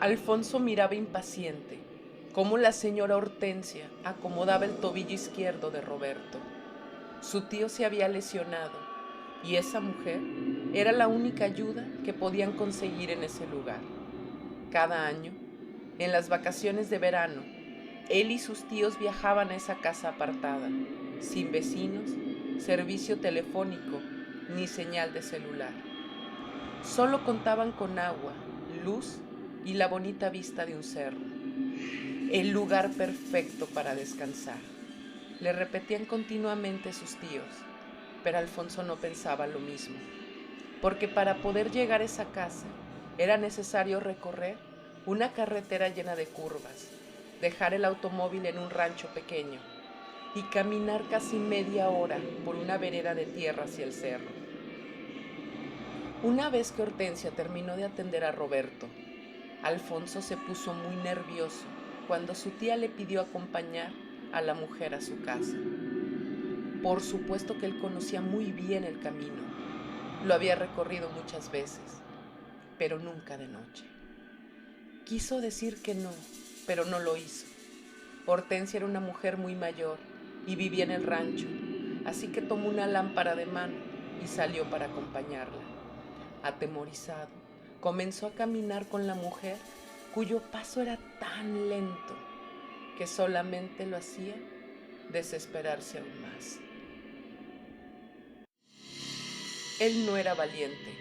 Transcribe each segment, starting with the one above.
Alfonso miraba impaciente cómo la señora Hortensia acomodaba el tobillo izquierdo de Roberto. Su tío se había lesionado y esa mujer era la única ayuda que podían conseguir en ese lugar. Cada año, en las vacaciones de verano, él y sus tíos viajaban a esa casa apartada, sin vecinos, servicio telefónico ni señal de celular. Solo contaban con agua, luz y la bonita vista de un cerro. El lugar perfecto para descansar. Le repetían continuamente sus tíos, pero Alfonso no pensaba lo mismo, porque para poder llegar a esa casa era necesario recorrer una carretera llena de curvas, dejar el automóvil en un rancho pequeño y caminar casi media hora por una vereda de tierra hacia el cerro. Una vez que Hortensia terminó de atender a Roberto, Alfonso se puso muy nervioso cuando su tía le pidió acompañar a la mujer a su casa. Por supuesto que él conocía muy bien el camino, lo había recorrido muchas veces, pero nunca de noche. Quiso decir que no, pero no lo hizo. Hortensia era una mujer muy mayor y vivía en el rancho, así que tomó una lámpara de mano y salió para acompañarla. Atemorizado, comenzó a caminar con la mujer, cuyo paso era tan lento que solamente lo hacía desesperarse aún más. Él no era valiente.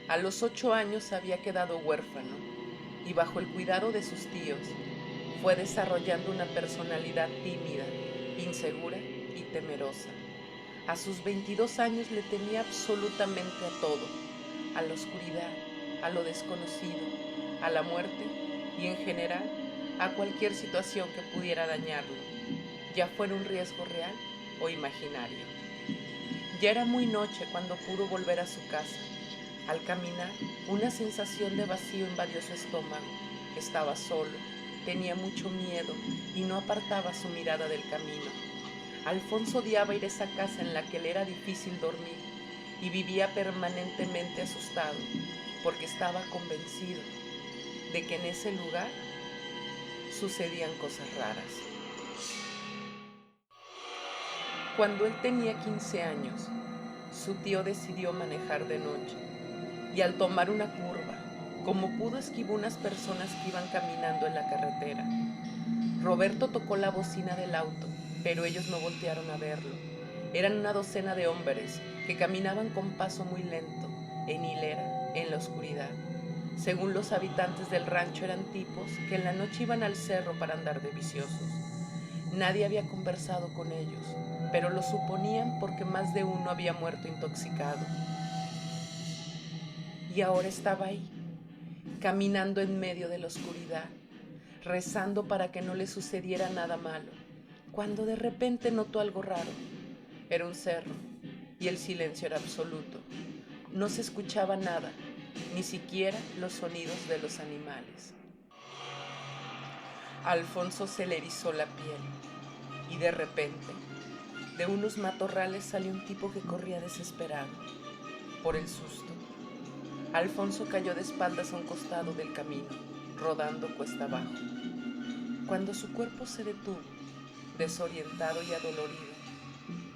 A los 8 años había quedado huérfano y bajo el cuidado de sus tíos fue desarrollando una personalidad tímida, insegura y temerosa. A sus 22 años le temía absolutamente a todo, a la oscuridad, a lo desconocido, a la muerte y en general a cualquier situación que pudiera dañarlo, ya fuera un riesgo real o imaginario. Ya era muy noche cuando pudo volver a su casa. Al caminar, una sensación de vacío invadió su estómago. Estaba solo, tenía mucho miedo y no apartaba su mirada del camino. Alfonso odiaba ir a esa casa en la que le era difícil dormir y vivía permanentemente asustado porque estaba convencido de que en ese lugar sucedían cosas raras. Cuando él tenía 15 años, su tío decidió manejar de noche y al tomar una curva, como pudo esquivó unas personas que iban caminando en la carretera. Roberto tocó la bocina del auto, pero ellos no voltearon a verlo. Eran una docena de hombres que caminaban con paso muy lento, en hilera, en la oscuridad. Según los habitantes del rancho eran tipos que en la noche iban al cerro para andar de viciosos. Nadie había conversado con ellos, pero lo suponían porque más de uno había muerto intoxicado. Y ahora estaba ahí, caminando en medio de la oscuridad, rezando para que no le sucediera nada malo, cuando de repente notó algo raro. Era un cerro y el silencio era absoluto. No se escuchaba nada, ni siquiera los sonidos de los animales. A Alfonso se le erizó la piel y de repente, de unos matorrales salió un tipo que corría desesperado. Por el susto, Alfonso cayó de espaldas a un costado del camino, rodando cuesta abajo. Cuando su cuerpo se detuvo, desorientado y adolorido,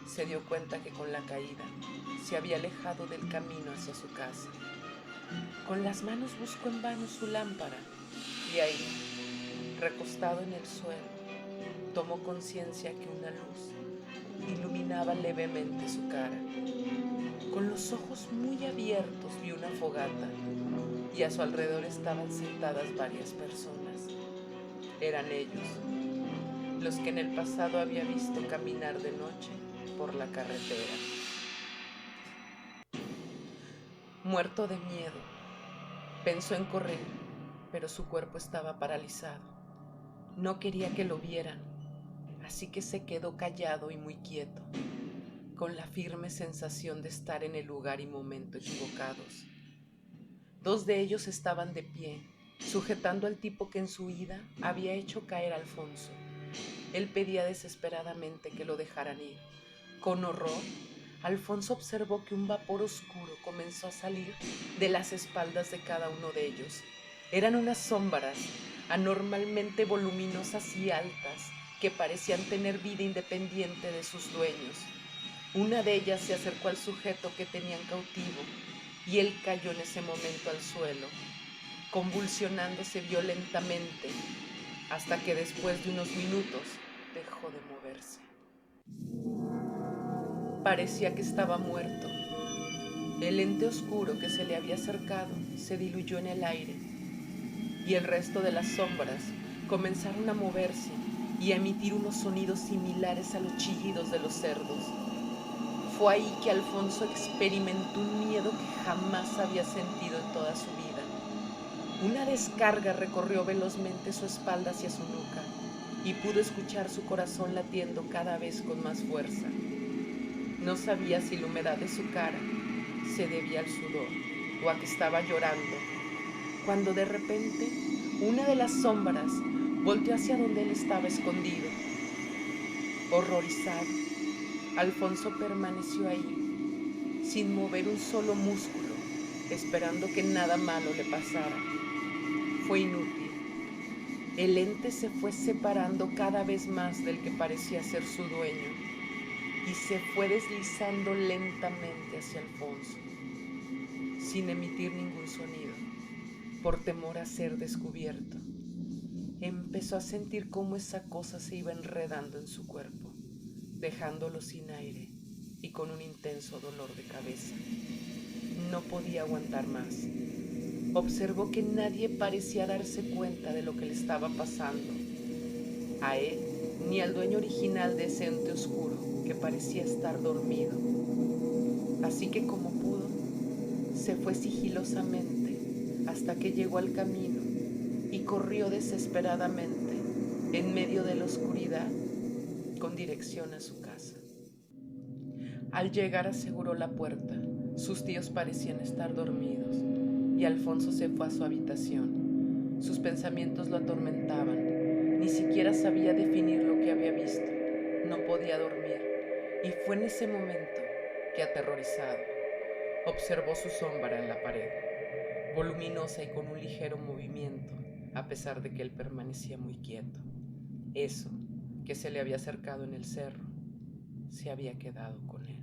se dio cuenta que con la caída se había alejado del camino hacia su casa. Con las manos buscó en vano su lámpara y ahí, recostado en el suelo, tomó conciencia que una luz iluminaba levemente su cara. Con los ojos muy abiertos vio una fogata y a su alrededor estaban sentadas varias personas. Eran ellos, los que en el pasado había visto caminar de noche por la carretera. Muerto de miedo, pensó en correr, pero su cuerpo estaba paralizado. No quería que lo vieran, así que se quedó callado y muy quieto, con la firme sensación de estar en el lugar y momento equivocados. Dos de ellos estaban de pie, sujetando al tipo que en su huida había hecho caer a Alfonso. Él pedía desesperadamente que lo dejaran ir. Con horror, Alfonso observó que un vapor oscuro comenzó a salir de las espaldas de cada uno de ellos. Eran unas sombras anormalmente voluminosas y altas que parecían tener vida independiente de sus dueños. Una de ellas se acercó al sujeto que tenían cautivo y él cayó en ese momento al suelo, convulsionándose violentamente, hasta que después de unos minutos dejó de moverse. Parecía que estaba muerto. El ente oscuro que se le había acercado se diluyó en el aire y el resto de las sombras comenzaron a moverse y a emitir unos sonidos similares a los chillidos de los cerdos. Fue ahí que Alfonso experimentó un miedo que jamás había sentido en toda su vida. Una descarga recorrió velozmente su espalda hacia su nuca y pudo escuchar su corazón latiendo cada vez con más fuerza. No sabía si la humedad de su cara se debía al sudor o a que estaba llorando, cuando de repente una de las sombras volteó hacia donde él estaba escondido. Horrorizado, Alfonso permaneció ahí, sin mover un solo músculo, esperando que nada malo le pasara. Fue inútil. El ente se fue separando cada vez más del que parecía ser su dueño y se fue deslizando lentamente hacia Alfonso, sin emitir ningún sonido, por temor a ser descubierto. Empezó a sentir cómo esa cosa se iba enredando en su cuerpo, dejándolo sin aire y con un intenso dolor de cabeza. No podía aguantar más. Observó que nadie parecía darse cuenta de lo que le estaba pasando, a él ni al dueño original de ese ente oscuro que parecía estar dormido. Así que como pudo, se fue sigilosamente hasta que llegó al camino y corrió desesperadamente en medio de la oscuridad con dirección a su casa. Al llegar aseguró la puerta. Sus tíos parecían estar dormidos y Alfonso se fue a su habitación. Sus pensamientos lo atormentaban. Ni siquiera sabía definir lo que había visto. No podía dormir y fue en ese momento que, aterrorizado, observó su sombra en la pared, voluminosa y con un ligero movimiento, a pesar de que él permanecía muy quieto. Eso que se le había acercado en el cerro se había quedado con él.